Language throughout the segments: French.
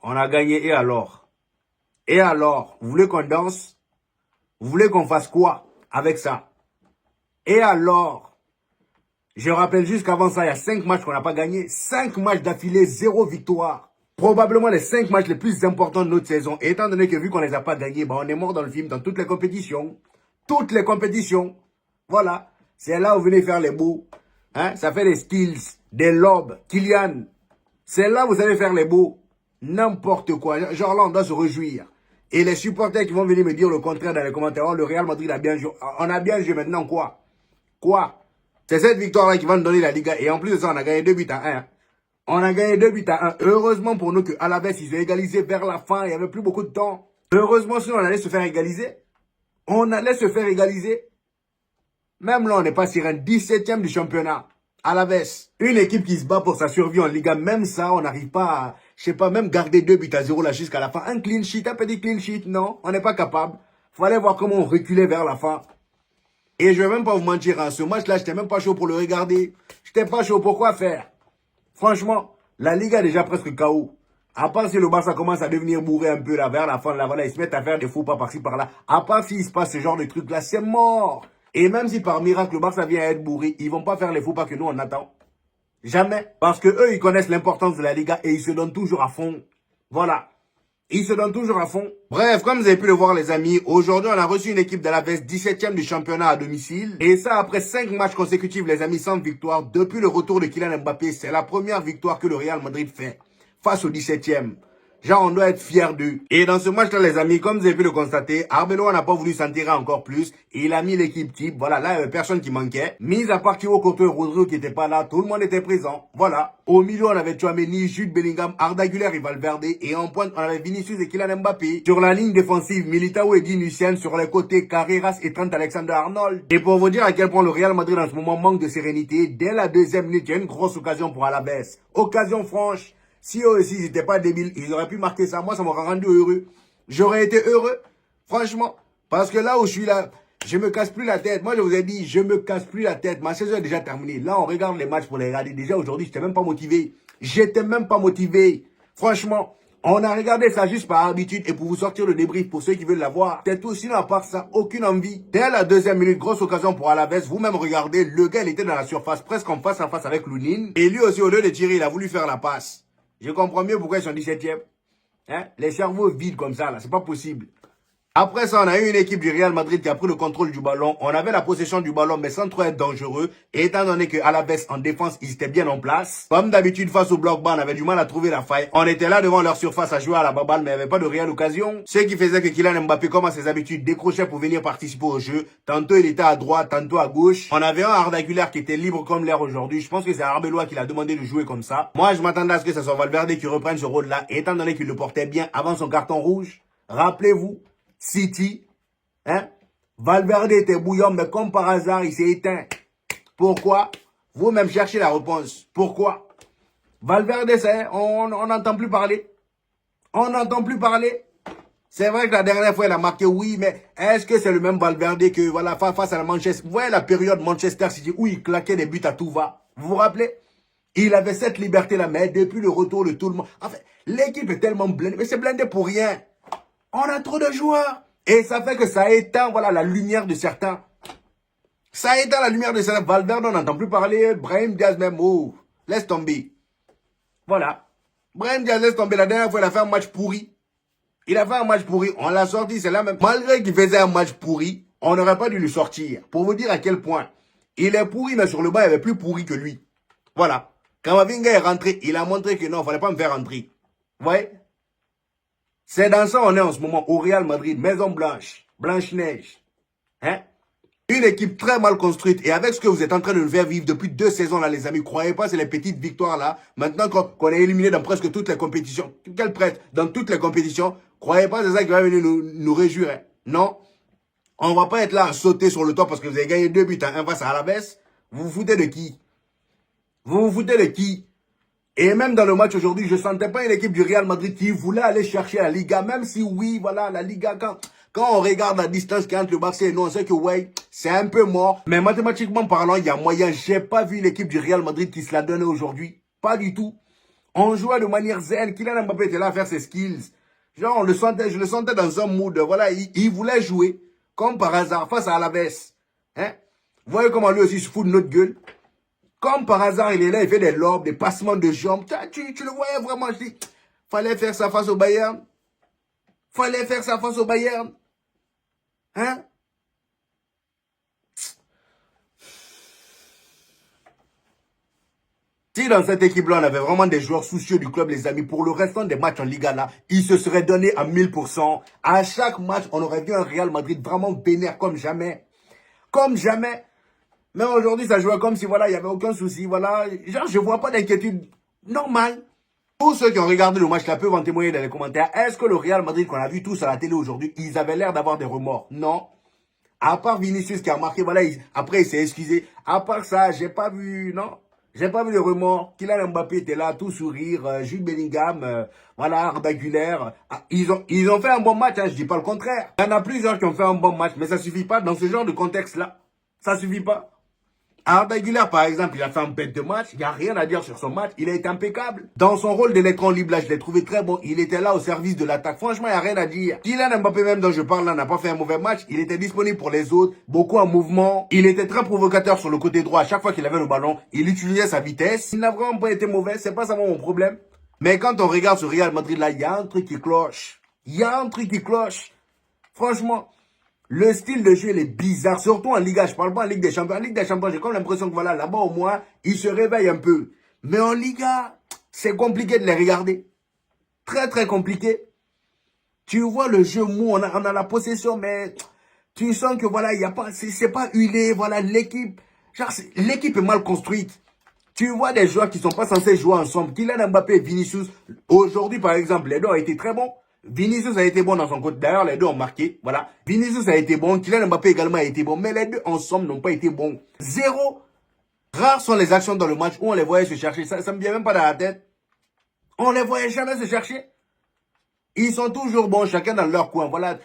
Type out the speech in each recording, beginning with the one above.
On a gagné et alors? Et alors? Vous voulez qu'on danse? Vous voulez qu'on fasse quoi avec ça? Et alors? Je rappelle juste qu'avant ça, il y a 5 matchs qu'on n'a pas gagné. 5 matchs d'affilée, 0 victoire. Probablement les 5 matchs les plus importants de notre saison. Et étant donné que vu qu'on ne les a pas gagnés, on est mort dans le film, dans toutes les compétitions. Toutes les compétitions. Voilà. C'est là où vous venez faire les beaux. Hein? Ça fait des skills, des lobes, Kylian. C'est là où vous allez faire les beaux. N'importe quoi. Genre là, on doit se réjouir. Et les supporters qui vont venir me dire le contraire dans les commentaires. Oh, le Real Madrid a bien joué. On a bien joué maintenant quoi? Quoi? C'est cette victoire-là qui va nous donner la Liga. Et en plus de ça, on a gagné 2 buts à 1. On a gagné 2 buts à 1. Heureusement pour nous que Alaves, ils ont égalisé vers la fin. Il n'y avait plus beaucoup de temps. Heureusement, sinon on allait se faire égaliser. On allait se faire égaliser. Même là, on n'est pas sur un 17e du championnat. Alaves, une équipe qui se bat pour sa survie en Liga, même ça, on n'arrive pas à, je sais pas, même garder 2 buts à 0 là jusqu'à la fin. Un clean sheet, un petit clean sheet, non, on n'est pas capable. Fallait voir comment on reculait vers la fin. Et je vais même pas vous mentir, hein, ce match-là, j'étais même pas chaud pour le regarder. J'étais pas chaud, pourquoi faire? Franchement, la Liga est déjà presque KO. À part si le Barça commence à devenir bourré un peu là, vers la fin, là, voilà, ils se mettent à faire des faux pas par-ci par-là. À part s'il se passe ce genre de truc-là, c'est mort. Et même si par miracle le Barça vient à être bourré, ils vont pas faire les faux pas que nous on attend. Jamais. Parce que eux, ils connaissent l'importance de la Liga et ils se donnent toujours à fond. Voilà. Ils se donnent toujours à fond. Bref, comme vous avez pu le voir les amis, aujourd'hui on a reçu une équipe de l'Alaves 17e du championnat à domicile. Et ça après 5 matchs consécutifs les amis sans victoire. Depuis le retour de Kylian Mbappé, c'est la première victoire que le Real Madrid fait face au 17e. Genre, on doit être fiers d'eux. Et dans ce match-là, les amis, comme vous avez pu le constater, Arbeloa n'a pas voulu s'en tirer encore plus. Et il a mis l'équipe type. Voilà, là, il n'y avait personne qui manquait. Mis à part Thibaut Courtois et Rodrigo qui n'étaient pas là, tout le monde était présent. Voilà. Au milieu, on avait Tchouaméni, Jude Bellingham, Arda Güler et Valverde. Et en pointe, on avait Vinicius et Kylian Mbappé. Sur la ligne défensive, Militao et Di Lucien. Sur les côtés, Carreras et Trent Alexander-Arnold. Et pour vous dire à quel point le Real Madrid en ce moment manque de sérénité, dès la deuxième minute, il y a une grosse occasion pour Alaves. Occasion franche. Si eux aussi, ils n'étaient pas débiles, ils auraient pu marquer ça. Moi, ça m'aurait rendu heureux. J'aurais été heureux, franchement. Parce que là où je suis là, je me casse plus la tête. Moi, je vous ai dit, je me casse plus la tête. Ma saison est déjà terminée. Là, on regarde les matchs pour les regarder. Déjà, aujourd'hui, j'étais même pas motivé. J'étais même pas motivé. Franchement, on a regardé ça juste par habitude et pour vous sortir le débrief pour ceux qui veulent l'avoir. C'est tout, sinon à part ça, aucune envie. Dès la deuxième minute, grosse occasion pour Alaves. Vous-même regardez, le gars, il était dans la surface, presque en face à face avec Lounine. Et lui aussi, au lieu de tirer, il a voulu faire la passe. Je comprends mieux pourquoi ils sont 17e. Hein? Les cerveaux vides comme ça, là, c'est pas possible. Après ça, on a eu une équipe du Real Madrid qui a pris le contrôle du ballon. On avait la possession du ballon, mais sans trop être dangereux. Et étant donné que Alaves, en défense, ils étaient bien en place. Comme d'habitude, face au bloc bas, on avait du mal à trouver la faille. On était là devant leur surface à jouer à la baballe, mais il n'y avait pas de réelle occasion. Ce qui faisait que Kylian Mbappé, comme à ses habitudes, décrochait pour venir participer au jeu. Tantôt, il était à droite, tantôt à gauche. On avait un Arda Güler qui était libre comme l'air aujourd'hui. Je pense que c'est Arbeloa qui l'a demandé de jouer comme ça. Moi, je m'attendais à ce que ce soit Valverde qui reprenne ce rôle-là. Et étant donné qu'il le portait bien avant son carton rouge, rappelez-vous, City, hein? Valverde était bouillant, mais comme par hasard, il s'est éteint. Pourquoi? Vous-même cherchez la réponse. Pourquoi? Valverde, c'est, on n'entend plus parler. On n'entend plus parler. C'est vrai que la dernière fois, il a marqué, oui, mais est-ce que c'est le même Valverde que, voilà, face à la Manchester? Vous voyez la période Manchester City où il claquait des buts à tout va? Vous vous rappelez? Il avait cette liberté-là, mais depuis le retour de tout le monde. En fait, l'équipe est tellement blindée, mais c'est blindé pour rien. On a trop de joueurs. Et ça fait que ça éteint, voilà, la lumière de certains. Ça éteint la lumière de certains. Valverde, on n'entend plus parler. Brahim Diaz même, oh, laisse tomber. Voilà. Brahim Diaz laisse tomber. La dernière fois, il a fait un match pourri. Il a fait un match pourri. On l'a sorti, c'est là même. Malgré qu'il faisait un match pourri, on n'aurait pas dû le sortir. Pour vous dire à quel point. Il est pourri, mais sur le banc, il avait plus pourri que lui. Voilà. Quand Mavinga est rentré, il a montré que non, il ne fallait pas me faire rentrer. Vous voyez? C'est dans ça on est en ce moment au Real Madrid, Maison Blanche, Blanche-Neige. Hein? Une équipe très mal construite et avec ce que vous êtes en train de nous faire vivre depuis 2 saisons là les amis, croyez pas c'est les petites victoires là. Maintenant qu'on est éliminé dans presque toutes les compétitions, quelle prête dans toutes les compétitions, croyez pas c'est ça qui va venir nous réjouir. Hein? Non, on va pas être là à sauter sur le toit parce que vous avez gagné 2 buts à 1 face à Alaves. Vous vous foutez de qui? Vous vous foutez de qui? Et même dans le match aujourd'hui, je ne sentais pas une équipe du Real Madrid qui voulait aller chercher la Liga. Même si oui, voilà, la Liga, quand on regarde la distance qu'il y a entre le Barça et nous, on sait que ouais, c'est un peu mort. Mais mathématiquement parlant, il y a moyen. Je n'ai pas vu l'équipe du Real Madrid qui se l'a donnée aujourd'hui. Pas du tout. On jouait de manière zen. Kylian Mbappé était là à faire ses skills. Genre, je le sentais dans un mood. Voilà, il voulait jouer. Comme par hasard, face à Alaves. Hein? Vous voyez comment lui aussi se fout de notre gueule. Comme par hasard, il est là, il fait des lobes, des passements de jambes. Tu le voyais vraiment. Je dis, fallait faire ça face au Bayern. Fallait faire ça face au Bayern. Hein? Si dans cette équipe-là, on avait vraiment des joueurs soucieux du club, les amis, pour le restant des matchs en Liga, là, ils se seraient donnés à 1000%. À chaque match, on aurait vu un Real Madrid vraiment vénère comme jamais. Comme jamais. Mais aujourd'hui, ça jouait comme si, voilà, il n'y avait aucun souci, voilà. Genre, je vois pas d'inquiétude normale. Tous ceux qui ont regardé le match là peuvent en témoigner dans les commentaires. Est-ce que le Real Madrid qu'on a vu tous à la télé aujourd'hui, ils avaient l'air d'avoir des remords? Non. À part Vinicius qui a marqué, voilà, après il s'est excusé. À part ça, j'ai pas vu, non. J'ai pas vu de remords. Kylian Mbappé était là, tout sourire. Jude Bellingham, voilà, Arda Güler. Ils ont fait un bon match, hein, je dis pas le contraire. Il y en a plusieurs qui ont fait un bon match, mais ça suffit pas dans ce genre de contexte-là. Ça suffit pas. Arda Güler, par exemple, il a fait un bête de match. Il n'y a rien à dire sur son match. Il a été impeccable. Dans son rôle d'électron libre, là, je l'ai trouvé très bon. Il était là au service de l'attaque. Franchement, il n'y a rien à dire. Kylian Mbappé, même dont je parle là, n'a pas fait un mauvais match. Il était disponible pour les autres. Beaucoup en mouvement. Il était très provocateur sur le côté droit. À chaque fois qu'il avait le ballon, il utilisait sa vitesse. Il n'a vraiment pas été mauvais. C'est pas ça mon problème. Mais quand on regarde ce Real Madrid là, il y a un truc qui cloche. Il y a un truc qui cloche. Franchement. Le style de jeu, il est bizarre, surtout en Liga. Je parle pas en Ligue des Champions. En Ligue des Champions, j'ai comme l'impression que voilà, là-bas au moins, ils se réveillent un peu. Mais en Liga, c'est compliqué de les regarder. Très, très compliqué. Tu vois le jeu mou, on a la possession, mais tu sens que voilà, il y a pas, c'est pas huilé, voilà, l'équipe, genre, l'équipe est mal construite. Tu vois des joueurs qui sont pas censés jouer ensemble. Kylian Mbappé et Vinicius, aujourd'hui par exemple, les deux ont été très bons. Vinicius a été bon dans son côté. D'ailleurs, les deux ont marqué. Voilà. Vinicius a été bon. Kylian Mbappé également a été bon. Mais les deux ensemble n'ont pas été bons. Zéro. Rares sont les actions dans le match où on les voyait se chercher. Ça me vient même pas dans la tête. On les voyait jamais se chercher. Ils sont toujours bons, chacun dans leur coin. Voilà.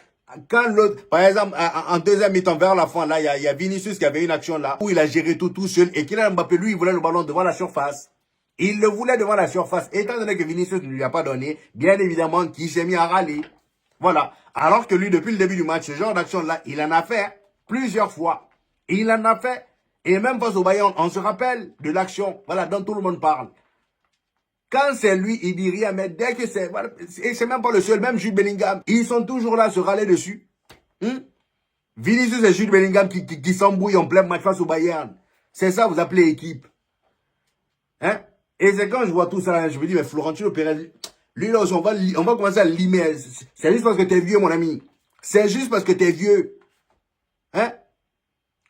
Quand l'autre, par exemple, en deuxième mi-temps, vers la fin, là, il y a Vinicius qui avait une action là, où il a géré tout seul. Et Kylian Mbappé, lui, il voulait le ballon devant la surface. Il le voulait devant la surface. Étant donné que Vinicius ne lui a pas donné, bien évidemment, qu'il s'est mis à râler. Voilà. Alors que lui, depuis le début du match, ce genre d'action-là, il en a fait plusieurs fois. Il en a fait. Et même face au Bayern, on se rappelle de l'action. Voilà, dont tout le monde parle. Quand c'est lui, il dit rien. Mais dès que c'est... Voilà, et c'est même pas le seul. Même Jude Bellingham. Ils sont toujours là à se râler dessus. Vinicius et Jude Bellingham qui s'embrouillent en plein match face au Bayern. C'est ça, vous appelez équipe. Hein? Et c'est quand je vois tout ça, je me dis, mais Florentino Pérez, lui là, on va commencer à limer. C'est juste parce que t'es vieux, mon ami. C'est juste parce que t'es vieux. Hein?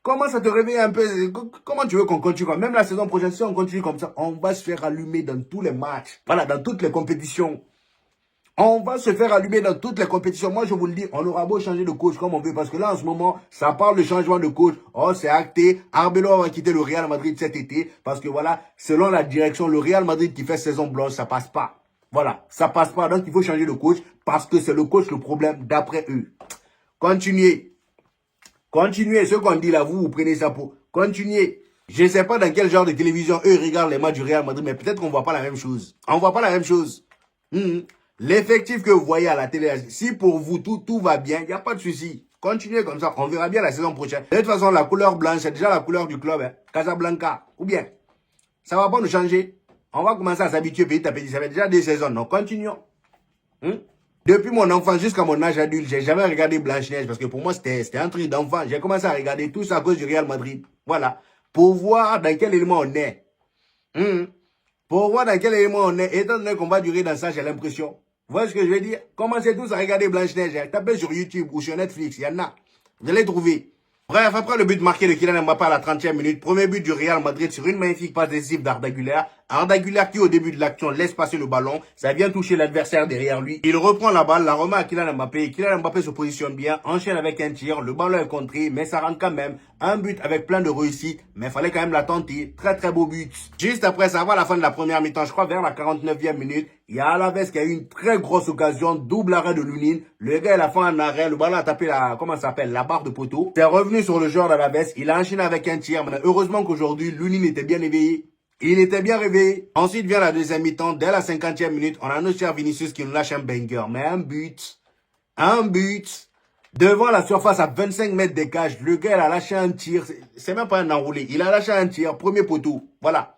Comment ça te réveille un peu? Comment tu veux qu'on continue? Même la saison prochaine, si on continue comme ça, on va se faire allumer dans tous les matchs. Voilà, dans toutes les compétitions. On va se faire allumer dans toutes les compétitions. Moi, je vous le dis, on aura beau changer de coach comme on veut. Parce que là, en ce moment, ça parle de changement de coach. Oh, c'est acté. Arbeloa va quitter le Real Madrid cet été. Parce que voilà, selon la direction, le Real Madrid qui fait saison blanche, ça passe pas. Voilà, ça passe pas. Donc, il faut changer de coach. Parce que c'est le coach le problème d'après eux. Continuez. Continuez. Ce qu'on dit là, vous prenez ça pour... Continuez. Je ne sais pas dans quel genre de télévision eux regardent les matchs du Real Madrid. Mais peut-être qu'on ne voit pas la même chose. On voit pas la même chose. L'effectif que vous voyez à la télé, si pour vous tout va bien, il n'y a pas de souci. Continuez comme ça, on verra bien la saison prochaine. De toute façon, la couleur blanche, c'est déjà la couleur du club, hein. Casablanca. Ou bien, ça va pas nous changer. On va commencer à s'habituer petit à petit. Ça fait déjà des saisons, donc continuons. Depuis mon enfance jusqu'à mon âge adulte, j'ai jamais regardé Blanche-Neige parce que pour moi, c'était un truc d'enfant. J'ai commencé à regarder tout ça à cause du Real Madrid. Voilà. Pour voir dans quel élément on est. Pour voir dans quel élément on est, étant donné qu'on va durer dans ça, j'ai l'impression. Vous voyez ce que je veux dire? Commencez tous à regarder Blanche-Neige. Tapez sur YouTube ou sur Netflix, il y en a. Vous allez trouver. Bref, après le but marqué de Kylian Mbappé à la 30e minute, premier but du Real Madrid sur une magnifique passe décisive d'Arda Güler. Arda Güler qui au début de l'action laisse passer le ballon, ça vient toucher l'adversaire derrière lui. Il reprend la balle, la remet à Kylian Mbappé. Kylian Mbappé se positionne bien, enchaîne avec un tir, le ballon est contré, mais ça rentre quand même. Un but avec plein de réussite, mais il fallait quand même la tenter. Très très beau but. Juste après ça, à la fin de la première mi-temps, je crois vers la 49e minute, il y a Alaves qui a eu une très grosse occasion, double arrêt de Lunin. Le gars, il a fait un arrêt, le ballon a tapé la, comment ça s'appelle, la barre de poteau. C'est revenu sur le joueur d'Alaves, il a enchaîné avec un tir, mais heureusement qu'aujourd'hui, Lunin était bien éveillé. Il était bien réveillé. Ensuite vient la deuxième mi-temps. Dès la 50e minute, on a notre cher Vinicius qui nous lâche un banger. Mais un but. Un but. Devant la surface à 25 mètres des cages. Le gars, il a lâché un tir. C'est même pas un enroulé. Il a lâché un tir. Premier poteau. Voilà.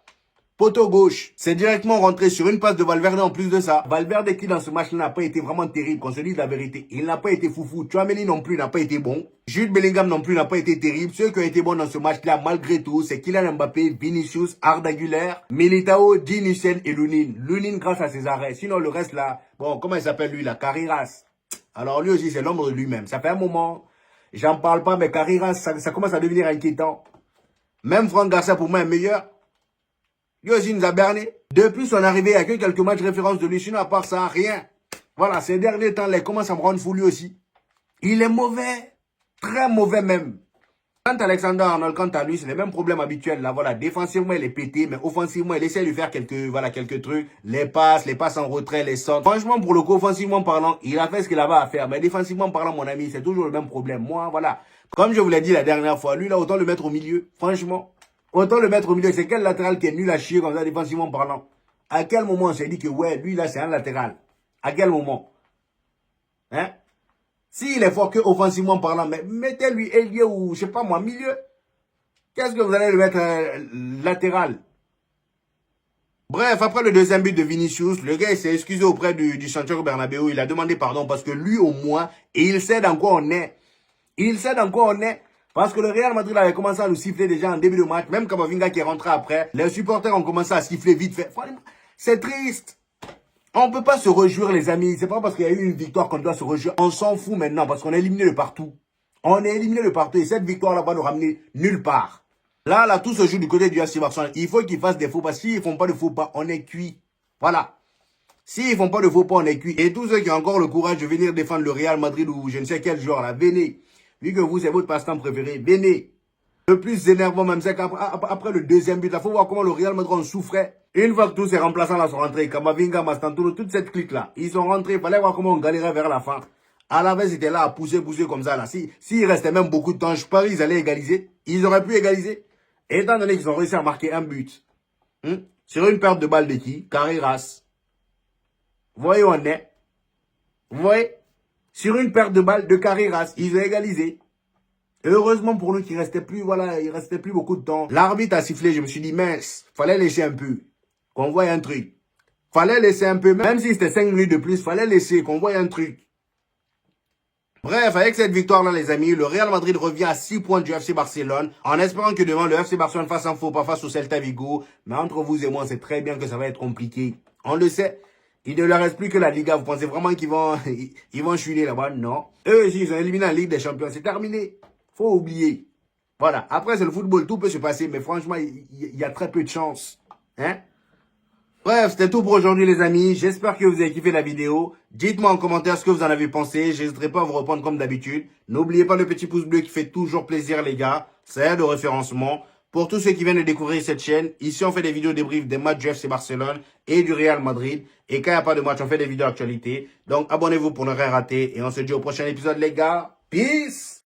Poteau gauche, c'est directement rentré sur une passe de Valverde en plus de ça. Valverde qui dans ce match-là n'a pas été vraiment terrible, qu'on se dise la vérité. Il n'a pas été foufou. Tchouaméni non plus n'a pas été bon. Jude Bellingham non plus n'a pas été terrible. Ceux qui ont été bons dans ce match-là, malgré tout, c'est Kylian Mbappé, Vinicius, Arda Güler, Militao, Dean Hussein et Lunin. Lunin grâce à ses arrêts. Sinon le reste là, bon, comment il s'appelle lui là, Carreras. Alors lui aussi c'est l'ombre de lui-même. Ça fait un moment, j'en parle pas, mais Carreras, ça commence à devenir inquiétant. Même Franck Garcia pour moi est meilleur. Lui aussi nous a berné. Depuis son arrivée, il n'y a que quelques matchs références de lui. Sinon, à part ça, rien. Voilà, ces derniers temps, il commence à me rendre fou lui aussi. Il est mauvais. Très mauvais même. Quant à Alexander Arnold, quant à lui, c'est les mêmes problèmes habituels. Là, voilà, défensivement, il est pété, mais offensivement, il essaie de faire quelques trucs. Les passes en retrait, les centres. Franchement, pour le coup, offensivement parlant, il a fait ce qu'il avait à faire. Mais défensivement parlant, mon ami, c'est toujours le même problème. Moi, voilà. Comme je vous l'ai dit la dernière fois, lui, là, autant le mettre au milieu. Franchement. Autant le mettre au milieu. C'est quel latéral qui est nul à chier comme ça, défensivement parlant? À quel moment on s'est dit que, ouais, lui, là, c'est un latéral? À quel moment? Hein? S'il est fort que offensivement parlant, mais mettez-lui ailier ou, je sais pas moi, milieu. Qu'est-ce que vous allez le mettre latéral? Bref, après le deuxième but de Vinicius, le gars s'est excusé auprès du Santiago Bernabéu. Il a demandé pardon parce que lui, au moins, il sait dans quoi on est. Il sait dans quoi on est. Parce que le Real Madrid avait commencé à nous siffler déjà en début de match. Même Camavinga qui est rentré après. Les supporters ont commencé à siffler vite fait. C'est triste. On ne peut pas se réjouir, les amis. C'est pas parce qu'il y a eu une victoire qu'on doit se réjouir. On s'en fout maintenant parce qu'on est éliminé de partout. On est éliminé de partout. Et cette victoire-là va nous ramener nulle part. Là, tout se joue du côté du FC Barcelone. Il faut qu'ils fassent des faux pas. S'ils ne font pas de faux pas, on est cuit. Voilà. S'ils ne font pas de faux pas, on est cuit. Et tous ceux qui ont encore le courage de venir défendre le Real Madrid ou je ne sais quel joueur là, venez. Vu que vous, c'est votre passe-temps préféré, venez. Le plus énervant même, c'est qu'après le deuxième but, il faut voir comment le Real Madrid en souffrait. Une fois que tous ces remplaçants là sont rentrés, Camavinga, Mastantuono, toute cette clique-là, ils sont rentrés, il fallait voir comment on galérait vers la fin. À la base, ils étaient là à pousser comme ça. Là. S'il restait même beaucoup de temps, je parie ils allaient égaliser. Ils auraient pu égaliser. Étant donné qu'ils ont réussi à marquer un but, sur une perte de balle de qui? Carreras. Vous voyez où on est? Vous voyez? Sur une perte de balle de Carreras, ils ont égalisé. Et heureusement pour nous qu'il restait plus, voilà, il restait plus beaucoup de temps. L'arbitre a sifflé, je me suis dit, mince, fallait laisser un peu, qu'on voie un truc. Fallait laisser un peu, même si c'était 5 minutes de plus, fallait laisser, qu'on voie un truc. Bref, avec cette victoire-là, les amis, le Real Madrid revient à 6 points du FC Barcelone, en espérant que demain, le FC Barcelone fasse un faux pas face au Celta Vigo. Mais entre vous et moi, c'est très bien que ça va être compliqué. On le sait. Il ne leur reste plus que la Liga. Vous pensez vraiment qu'ils vont, ils vont chuler là-bas? Non. Eux aussi, ils ont éliminé la Ligue des Champions. C'est terminé. Faut oublier. Voilà. Après, c'est le football. Tout peut se passer. Mais franchement, il y a très peu de chance. Hein? Bref, c'était tout pour aujourd'hui, les amis. J'espère que vous avez kiffé la vidéo. Dites-moi en commentaire ce que vous en avez pensé. J'hésiterai pas à vous répondre comme d'habitude. N'oubliez pas le petit pouce bleu qui fait toujours plaisir, les gars. Ça aide au référencement. Pour tous ceux qui viennent de découvrir cette chaîne, ici on fait des vidéos débriefs des matchs du FC Barcelone et du Real Madrid. Et quand il n'y a pas de match, on fait des vidéos actualité. Donc abonnez-vous pour ne rien rater. Et on se dit au prochain épisode, les gars. Peace!